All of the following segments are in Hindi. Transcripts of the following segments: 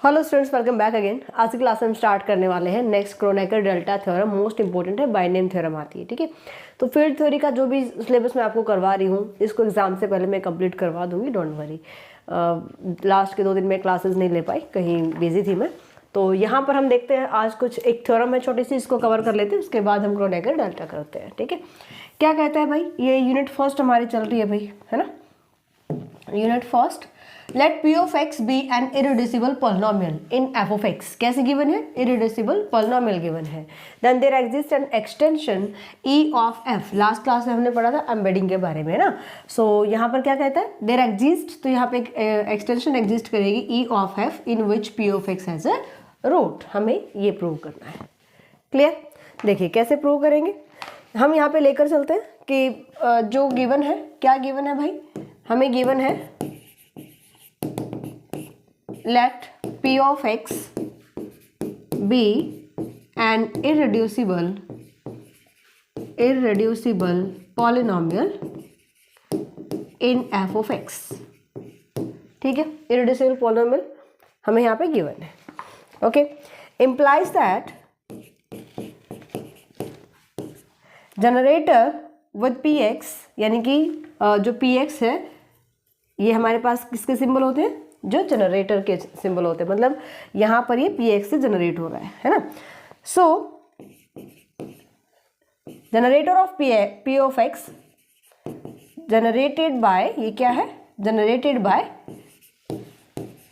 Hello students, welcome back again. आज की क्लास में हम स्टार्ट करने वाले हैं next Kronecker delta theorem. Most important है, बाय नेम थ्योरम आती है, ठीक है। तो फील्ड थ्योरी का जो भी सिलेबस मैं आपको करवा रही हूँ, इसको एग्जाम से पहले मैं कंप्लीट करवा दूंगी, डोंट वरी। लास्ट के 2 दिन में क्लासेस नहीं ले पाई, कहीं बिजी थी मैं। तो यहाँ पर हम देखते हैं आज कुछ एक थ्योरम है छोटी सी, इसको कवर कर लेते हैं, उसके बाद हम क्रोनेकर डेल्टा करते हैं, ठीक है। क्या कहता है भाई, ये यूनिट फर्स्ट हमारी चल रही है भाई, है ना। Unit first, let p of x be an irreducible polynomial in f of x। कैसे गिवन है? irreducible polynomial गिवन है। then there exists an extension e of f। Last class में हमने पढ़ा था एम्बेडिंग के बारे में ना। सो यहाँ पर क्या कहता है, there exist, तो यहाँ पे एक एक्सटेंशन एग्जिस्ट करेगी e of f in which p of x has a root। हमें ये प्रूव करना है। क्लियर? देखिए कैसे प्रूव करेंगे। हम यहाँ पे लेकर चलते हैं कि जो गिवन है, क्या गिवन है भाई, हमें गिवन है let p of x be an irreducible polynomial in f of x। ठीक है, irreducible polynomial हमें यहाँ पे गिवन है। Okay, implies that generator with px, यानी कि जो px है ये हमारे पास किसके सिंबल होते हैं, जो जनरेटर के सिंबल होते हैं, मतलब यहाँ पर ये px से जनरेट हो रहा है ना। So generator of p of x generated by, ये क्या है, जनरेटेड बाय,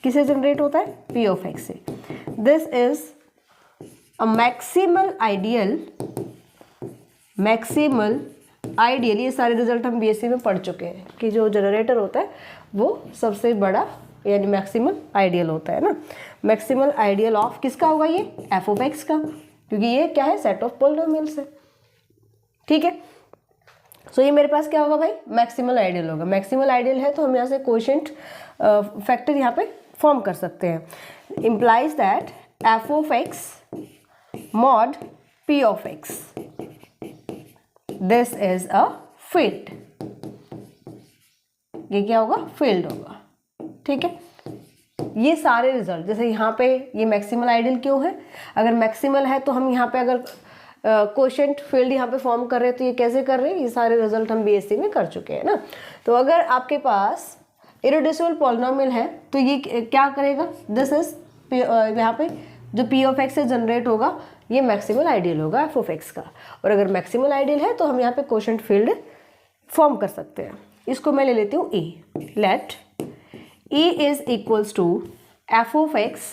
किसे जनरेट होता है, p of x से। This is a maximal ideal, ये सारे रिजल्ट हम बीएससी में पढ़ चुके हैं कि जो जनरेटर होता है वो सबसे बड़ा यानी मैक्सिमल आइडियल होता है ना। मैक्सिमल आइडियल ऑफ किसका होगा, ये एफ ऑफ एक्स का, क्योंकि ये क्या है, सेट ऑफ पॉलिनोमियल्स है, ठीक है। सो ये मेरे पास क्या होगा भाई, मैक्सिमल आइडियल होगा। मैक्सिमल आइडियल है तो हम यहाँ से कोशेंट फैक्टर यहाँ पे फॉर्म कर सकते हैं। Implies that F of x mod P of x, this is a field. ये क्या होगा, फील्ड होगा, ठीक है। ये सारे रिजल्ट, जैसे यहाँ पे ये मैक्सिमल आइडियल क्यों है, अगर मैक्सिमल है तो हम यहाँ पे अगर कोशेंट फील्ड यहाँ पे फॉर्म कर रहे हैं तो ये कैसे कर रहे हैं, ये सारे रिजल्ट हम बीएससी में कर चुके हैं ना। तो अगर आपके पास इरेड्यूसिबल पॉलिनोमियल है तो ये क्या करेगा, दिस इज यहाँ पे जो p ऑफ x से जनरेट होगा ये मैक्सिमल आइडियल होगा f ऑफ x का। और अगर मैक्सिमल आइडियल है तो हम यहाँ पे कोशेंट फील्ड फॉर्म कर सकते हैं। इसको मैं ले लेती हूँ e, let e is equals to f of x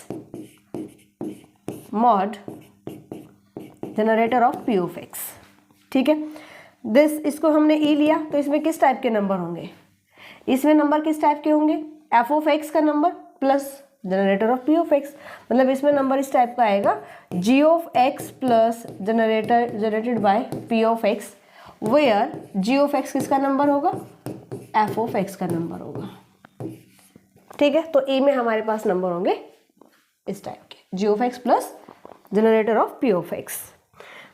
mod generator of p of x, ठीक है। दिस, इसको हमने e लिया तो इसमें किस टाइप के नंबर होंगे, इसमें नंबर किस टाइप के होंगे, f of x का number plus generator of p of x, मतलब इसमें नंबर इस टाइप का आएगा g of x plus generator generated by p of x, where g of x किसका नंबर होगा, f of x का नंबर होगा, ठीक है। तो e में हमारे पास नंबर होंगे इस टाइप के, g of x plus generator of p of x।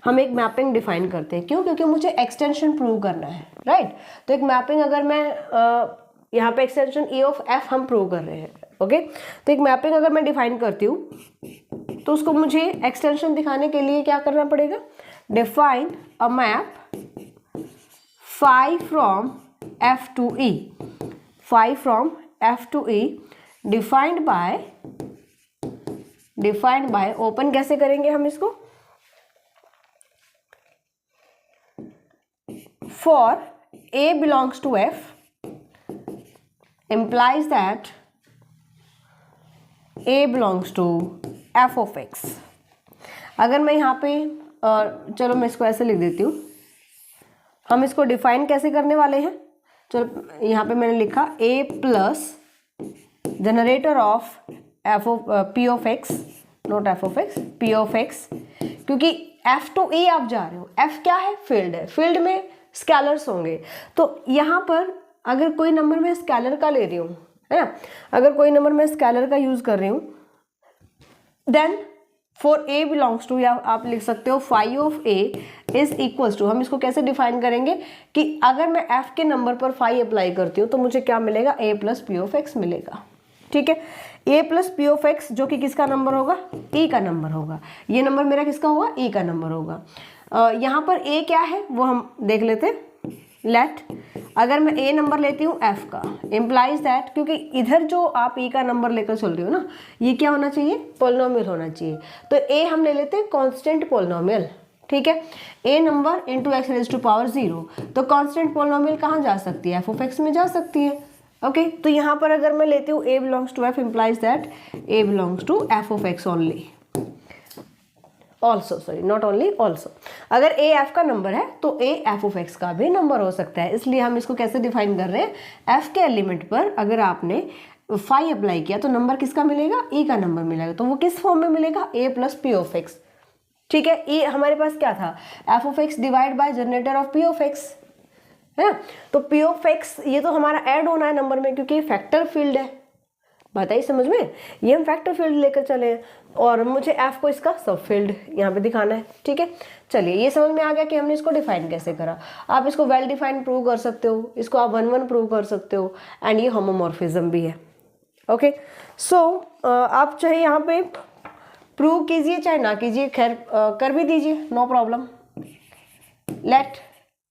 हम एक मैपिंग डिफाइन करते हैं, क्यों, क्योंकि मुझे एक्सटेंशन प्रूव करना है, राइट। तो एक मैपिंग, अगर मैं यहाँ पे एक्सटेंशन e of f हम प्रूव कर रहे हैं, ओके। तो एक मैपिंग अगर मैं डिफाइन करती हूँ तो उसको मुझे एक्सटेंशन दिखाने के लिए क्या करना पड़ेगा, define a map phi from f to e, phi from f to e defined by open कैसे करेंगे हम इसको, for a belongs to f implies that a belongs to f of x। अगर मैं यहाँ पे चलो मैं इसको ऐसे लिख देती हूँ, हम इसको डिफाइन कैसे करने वाले हैं, चलो यहाँ पे मैंने लिखा a plus generator of f of p of x, not f of x, p of x, क्योंकि f to e आप जा रहे हो, f क्या है, फील्ड है, फील्ड में स्केलर्स होंगे। तो यहाँ पर अगर कोई नंबर मैं स्केलर का ले रही हूँ, है ना, अगर कोई नंबर मैं स्केलर का यूज कर रही हूँ, then for a belongs to, या आप लिख सकते हो phi of a is equals to, हम इसको कैसे डिफाइन करेंगे कि अगर मैं f के नंबर पर फाई अप्लाई करती हूँ तो मुझे क्या मिलेगा, a plus p of x मिलेगा, ठीक है। ए प्लस पी ऑफ एक्स जो कि किसका नंबर होगा, ई का नंबर होगा। ये नंबर मेरा किसका होगा, ई का नंबर होगा। यहाँ पर ए क्या है वो हम देख लेते हैं। लेट अगर मैं ए नंबर लेती हूँ एफ का, इम्प्लाइज दैट, क्योंकि इधर जो आप ई का नंबर लेकर चल रहे हो ना, ये क्या होना चाहिए, पोलिनोमियल होना चाहिए। तो ए हम ले लेते हैं कांस्टेंट पोलिनोमियल, ठीक है। A number into x raise to power 0, तो कांस्टेंट पोलिनोमियल कहाँ जा सकती है, एफ ऑफ एक्स में जा सकती है। ओके तो यहाँ पर अगर मैं लेती हूँ A belongs to F, implies that A belongs to F of x only, also, sorry not only, also. अगर ए एफ का नंबर है तो ए एफ ऑफ एक्स का भी नंबर हो सकता है। इसलिए हम इसको कैसे डिफाइन कर रहे हैं, एफ के एलिमेंट पर अगर आपने फाई अप्लाई किया तो नंबर किसका मिलेगा, ई का नंबर मिलेगा। तो वो किस फॉर्म में मिलेगा, ए प्लस पी ऑफ एक्स, ठीक है। ई हमारे पास क्या था, F of x divide by generator of P of X, है ना। तो पी ऑफ एक्स ये तो हमारा ऐड होना है नंबर में, क्योंकि फैक्टर फील्ड है, बताइए समझ में, ये हम फैक्टर फील्ड लेकर चले हैं और मुझे एफ को इसका सब फील्ड यहाँ पे दिखाना है, ठीक है। चलिए ये समझ में आ गया कि हमने इसको डिफाइन कैसे करा। आप इसको वेल डिफाइंड प्रूव कर सकते हो, इसको आप 1-1 प्रूव कर सकते हो, एंड ये होमोमॉर्फिज्म भी है। ओके सो आप चाहे यहाँ पे प्रूव कीजिए चाहे ना कीजिए, खैर कर भी दीजिए, no problem. Let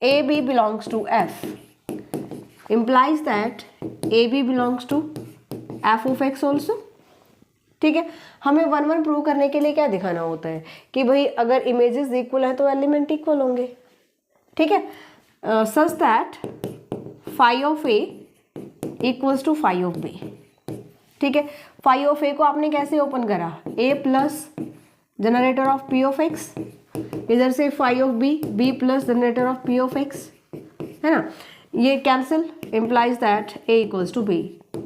A B belongs to F, implies that AB belongs to f of x also, ठीक है। हमें 1-1 प्रूव करने के लिए क्या दिखाना होता है कि भाई अगर इमेजेस इक्वल है तो एलिमेंट इक्वल होंगे, ठीक है। Such that phi of A equals to phi of B, ठीक है। फाई ऑफ ए को आपने कैसे ओपन करा, A plus generator of P of X, इधर से phi of B, B plus generator of P of X, है ना। ये cancel, implies that A equals to B.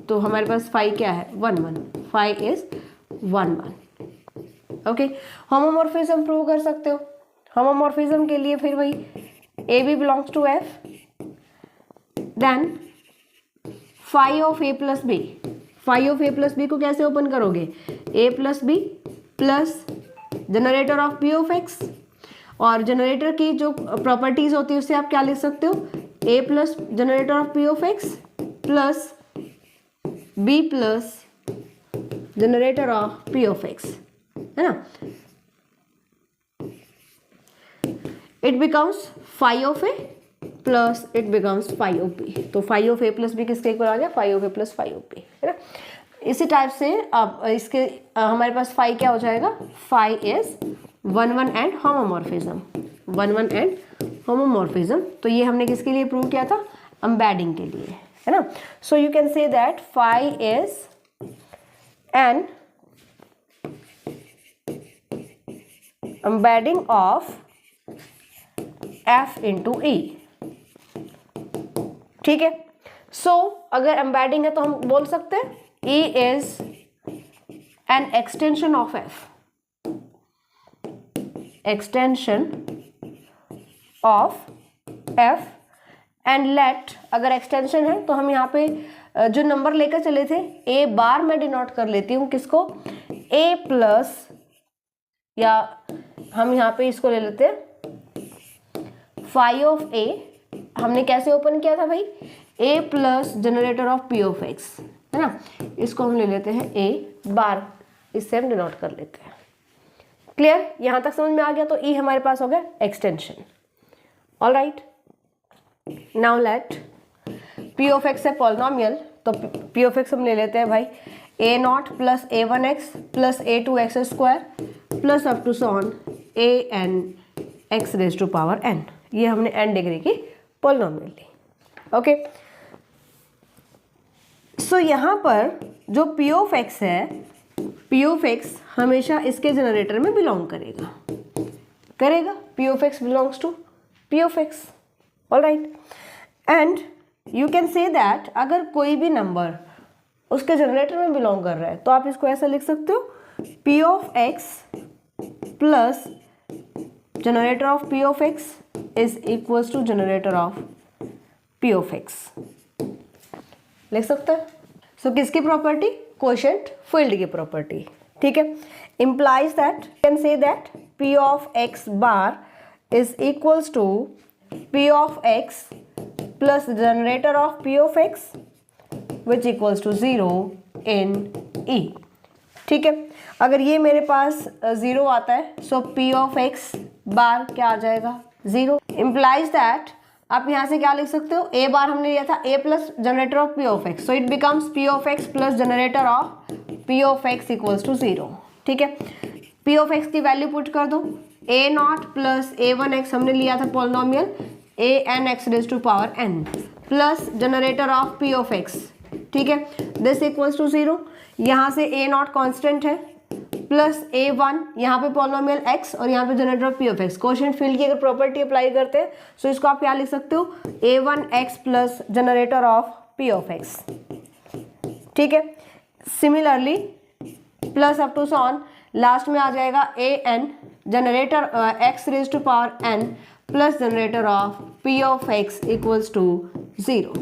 तो हमारे पास फाई क्या है, 1-1, phi is 1-1। Okay homomorphism prove कर सकते हो। होमोमॉर्फिज्म के लिए फिर वही A B belongs to F, then phi of A plus B. Phi of A plus B को कैसे ओपन करोगे, A plus B plus generator of P of X, और जनरेटर की जो प्रॉपर्टीज होती है उससे आप क्या लिख सकते हो, A plus generator of P of x plus B plus generator of P of X, है ना। It becomes phi of A plus it becomes phi of B. तो phi of A plus B किसके इक्वल आ गया, phi of A plus phi of B, है ना। इसी टाइप से अब इसके हमारे पास फाई क्या हो जाएगा, phi is 1-1 and homomorphism, 1-1 and homomorphism. तो ये हमने किसके लिए प्रूव किया था, एम्बेडिंग के लिए, है ना। So you can say that phi is an embedding of F into E, ठीक है। सो अगर एम्बेडिंग है तो हम बोल सकते हैं E is an extension of F, extension of F, and let अगर एक्सटेंशन है तो हम यहाँ पे जो नंबर लेकर चले थे ए बार में डिनोट कर लेती हूँ किसको, ए प्लस, या हम यहाँ पे इसको ले लेते हैं फाई ऑफ ए, हमने कैसे ओपन किया था भाई, A plus generator of P of X, है ना। इसको हम ले लेते हैं ए बार, इससे हम डिनोट कर लेते हैं। क्लियर, यहाँ तक समझ में आ गया। तो ई हमारे पास हो गया extension. All right, now let P of X है पॉलिनोमियल, तो पी ऑफ एक्स हम ले लेते हैं भाई A naught plus A 1x plus A 2x square plus up to so on A N X raise to power n। ये हमने n डिग्री की पॉलिनोमियल ली। ओके सो यहाँ पर जो पी ऑफ एक्स है, पी ऑफ एक्स हमेशा इसके जनरेटर में बिलोंग करेगा, P of x belongs to P of x. All right, and you can say that अगर कोई भी नंबर उसके जनरेटर में बिलोंग कर रहा है तो आप इसको ऐसा लिख सकते हो, P of x plus generator of P of x is equals to generator of P of x, लिख सकते हैं। सो किसकी प्रॉपर्टी, क्वोशिएंट फील्ड की प्रॉपर्टी, ठीक है। implies that can say that P of x bar is equals to P of x plus generator of P of x which equals to 0 in E. ठीक है, अगर ये मेरे पास 0 आता है सो पी ऑफ एक्स बार क्या आ जाएगा 0। इम्प्लाइज दैट आप यहाँ से क्या लिख सकते हो, ए बार हमने लिया था A plus generator of P of X, so it becomes P of x plus generator of P of x equals to 0। ठीक है, पी ऑफ एक्स की वैल्यू पुट कर दो, A naught plus A one X हमने लिया था polynomial A N X raise to power N plus generator of P of X. ठीक है, दिस इक्वल्स टू 0। यहाँ से ए नॉट कॉन्स्टेंट है प्लस ए वन, यहाँ पे पॉलिनोमियल एक्स और यहाँ पे generator of P of x. Quotient field की अगर प्रॉपर्टी अप्लाई करते हैं सो इसको आप क्या लिख सकते हो, A one X plus generator of P of X. ठीक है, similarly plus up to so on last में आ जाएगा A N generator X raise to power N plus generator of P of x equals to 0।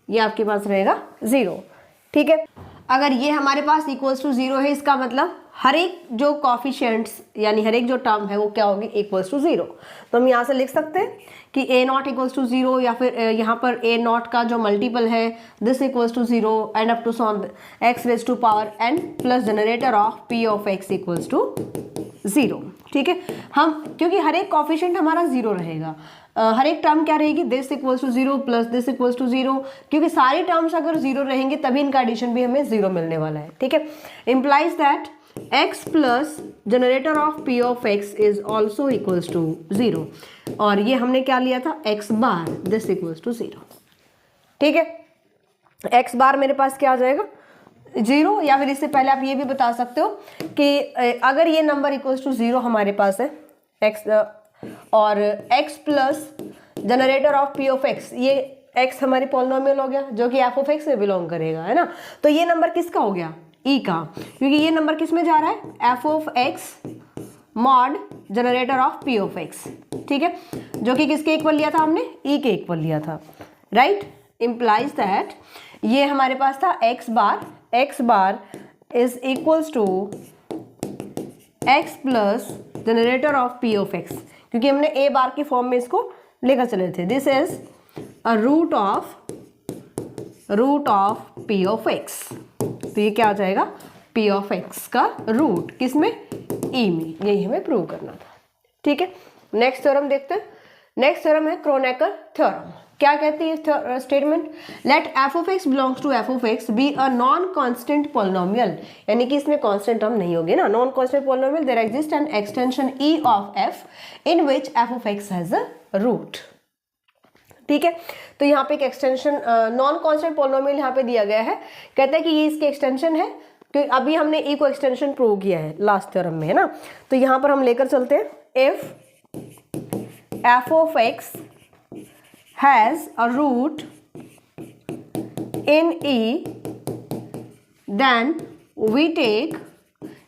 ये आपके पास रहेगा 0। ठीक है, अगर ये हमारे पास इक्वल्स टू 0 है इसका मतलब हर एक जो कॉफिशिएंट्स यानी हर एक जो टर्म है वो क्या होगी, इक्वल्स टू 0। तो हम यहाँ से लिख सकते हैं कि ए नॉट इक्वल्स टू 0 या फिर यहाँ पर ए नॉट का जो मल्टीपल है this equals to 0 and up to son x raise to power N plus generator of P of x equals to 0। ठीक है, हम क्योंकि हर एक कॉफिशिएंट हमारा 0 रहेगा, हर एक टर्म क्या रहेगी, this equals to 0 plus this equals to 0, क्योंकि सारी टर्म्स अगर 0 रहेंगे तभी इनका एडिशन भी हमें 0 मिलने वाला है। ठीक है, implies that x plus generator of p of x is also equals to 0 और ये हमने क्या लिया था x bar this equals to 0। ठीक है, x बार मेरे पास क्या आ जाएगा 0, या फिर इससे पहले आप ये भी बता सकते हो कि अगर ये नंबर इक्वल्स टू 0 हमारे पास है x और x plus generator of p of x, ये x हमारी पॉलिनोमियल हो गया जो कि f ऑफ x में बिलोंग करेगा, है ना। तो ये नंबर किसका हो गया, e का, क्योंकि ये नंबर किस में जा रहा है, f of x mod generator of p of x। ठीक है, जो कि किसके इक्वल लिया था हमने, e के इक्वल लिया था, राइट। इम्प्लाइज दैट ये हमारे पास था x bar is equals to x plus generator of p of x, क्योंकि हमने a बार की फॉर्म में इसको लेकर चले थे। This is a root of p of x। तो ये क्या आ जाएगा, p ऑफ x का रूट किसमें, e में, यही हमें प्रूव करना था। ठीक है, नेक्स्ट थ्योरम देखते हैं। नेक्स्ट थ्योरम है क्रोनेकर थ्योरम। क्या कहती है statement, let f of x belongs to f of x be a non constant polynomial, यानी कि इसमें कांस्टेंट टर्म नहीं होगी ना, non constant polynomial, there exist an extension e of f in which f of x has a root. ठीक है, तो यहाँ पे एक एक्सटेंशन नॉन कांस्टेंट पॉलिनोमियल यहाँ पे दिया गया है, कहता है कि ये इसके एक्सटेंशन है, क्योंकि अभी हमने e को एक्सटेंशन प्रूव किया है लास्ट थ्योरम में, है ना। तो यहाँ पर हम लेकर चलते हैं, if f of x has a root in e then we take,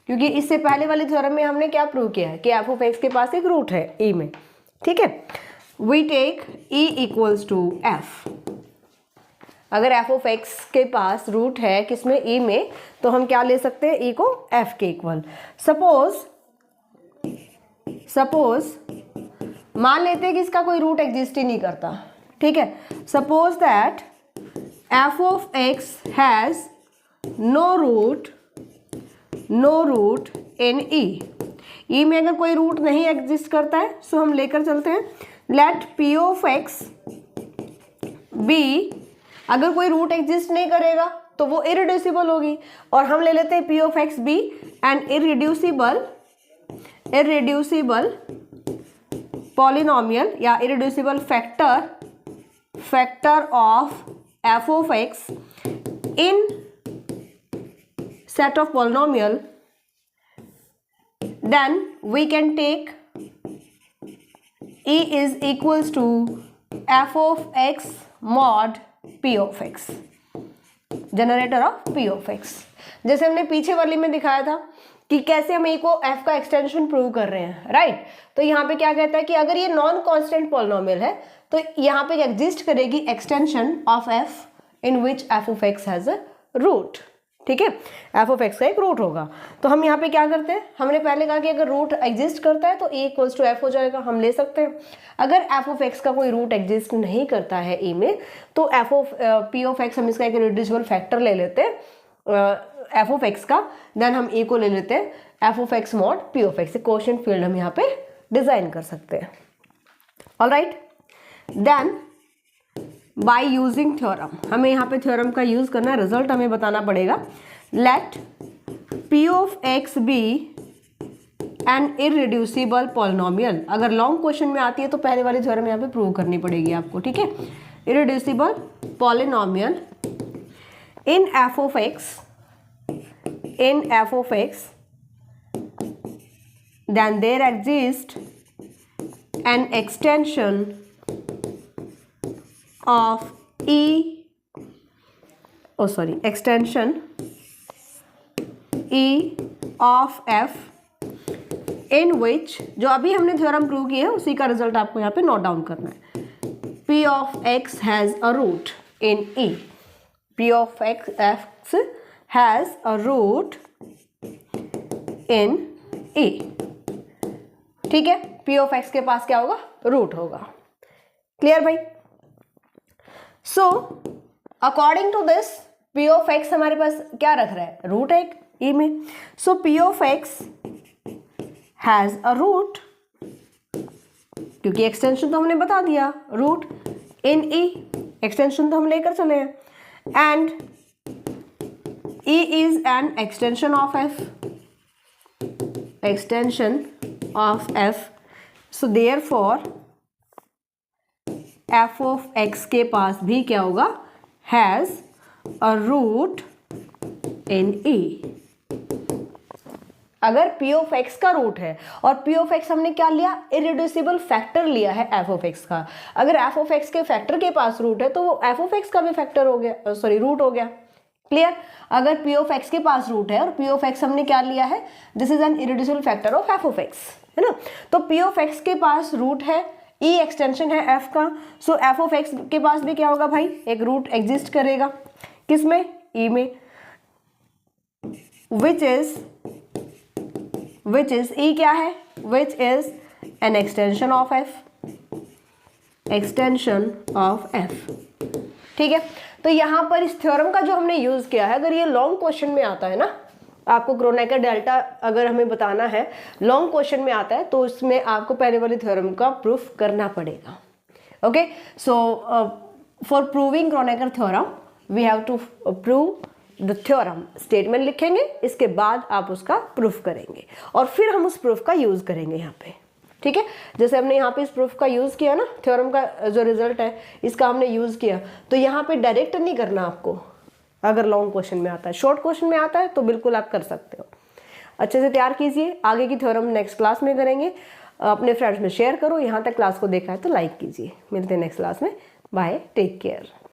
क्योंकि इससे पहले वाले थ्योरम में हमने क्या प्रूव किया है कि f ऑफ x के पास एक रूट है e में। ठीक है, we take e equals to f। अगर f ऑफ x के पास रूट है किसमें, e में, तो हम क्या ले सकते हैं, e को f के इक्वल। सपोज मान लेते हैं कि इसका कोई रूट एग्जिस्ट ही नहीं करता। ठीक है, suppose that f of x has no root in e में अगर कोई रूट नहीं एग्जिस्ट करता है सो हम लेकर चलते हैं, let p of x be, अगर कोई रूट एग्जिस्ट नहीं करेगा तो वो इरिड्यूसिबल होगी, और हम ले लेते हैं p of x be and irreducible polynomial या irreducible factor of f of x in set of polynomial, then we can take e is equals to f of x mod p of x, generator of p of x। जैसे हमने पीछे वाली में दिखाया था कि कैसे हम e को f का एक्सटेंशन प्रूव कर रहे हैं, राइट। तो यहाँ पे क्या कहता है कि अगर ये नॉन कांस्टेंट पॉलिनोमियल है तो यहाँ पे एग्जिस्ट करेगी extension of f in which f of x has a root. ठीक है, f ऑफ x का एक रूट होगा। तो हम यहाँ पे क्या करते हैं, हमने पहले कहा कि अगर रूट एग्जिस्ट करता है तो e इक्वल्स टू f हो जाएगा, हम ले सकते हैं। अगर f ऑफ x का कोई रूट एग्जिस्ट नहीं करता है e में तो p ऑफ x हम इसका एक रिड्यूसिबल फैक्टर ले लेते हैं, एफ ऑफ एक्स का, देन हम ई को ले लेते हैं F of x mod P of x. Quotient field हम यहाँ पे डिजाइन कर सकते हैं। All right, then by using theorem, हमें यहाँ पे थ्योरम का यूज करना है, रिजल्ट हमें बताना पड़ेगा। Let P of x be an irreducible polynomial. अगर लॉन्ग क्वेश्चन में आती है तो पहले वाली थ्योरम यहाँ पे प्रूव करनी पड़ेगी आपको, ठीक है। Irreducible polynomial in F of x then there exists an extension of extension E of f in which, जो अभी हमने थ्योरम प्रूव किया है उसी का रिजल्ट आपको यहाँ पे नोट डाउन करना है। P of x has a root in E, P of x has a root in E, ठीक है। P of x के पास क्या होगा, रूट होगा। क्लियर भाई? So according to this P of x हमारे पास क्या रख रहा है, रूट है E में। So P of x has a root, क्योंकि एक्सटेंशन तो हमने बता दिया, रूट इन E, एक्सटेंशन तो हम लेकर चले हैं, and E is an extension of f, extension of f, so therefore f of x के पास भी क्या होगा, has a root in E। अगर p of x का रूट है और p of x हमने क्या लिया, इररिड्यूसिबल फैक्टर लिया है f of x का, अगर f of x के फैक्टर के पास रूट है तो वो f of x का भी फैक्टर हो गया, सॉरी रूट हो गया। क्लियर? अगर p of x के पास रूट है और p of x हमने क्या लिया है, this is an irreducible factor of f of x, है ना। तो p of x के पास रूट है, e एक्सटेंशन है f का, सो f of x के पास भी क्या होगा भाई, एक रूट एग्जिस्ट करेगा, किसमें, e में, विच इज e क्या है, which is an extension of f, extension of f, ठीक है। तो यहाँ पर इस थ्योरम का जो हमने यूज किया है, अगर ये लॉन्ग क्वेश्चन में आता है ना, आपको क्रोनेकर डेल्टा अगर हमें बताना है, लॉन्ग क्वेश्चन में आता है, तो इसमें आपको पहले वाली थ्योरम का प्रूफ करना पड़ेगा। Okay, so for proving Kronecker theorem we have to prove the theorem. Statement लिखेंगे, इसके बाद आप उसका प्रूफ करेंगे और फिर हम उस प्रूफ का यूज करेंगे यहाँ पे, ठीक है। जैसे हमने यहाँ पे इस प्रूफ का यूज किया ना, थ्योरम का जो रिजल्ट है इसका हमने यूज किया, तो यहाँ पे डायरेक्ट नहीं करना आपको। अगर लॉन्ग क्वेश्चन में आता है, शॉर्ट क्वेश्चन में आता है तो बिल्कुल आप कर सकते हो। अच्छे से तैयार कीजिए, आगे की थ्योरम नेक्स्ट क्लास में करेंगे। अपने फ्रेंड्स में शेयर करो, यहाँ तक क्लास को देखा है तो लाइक कीजिए। मिलते हैं नेक्स्ट क्लास में, बाय, टेक केयर।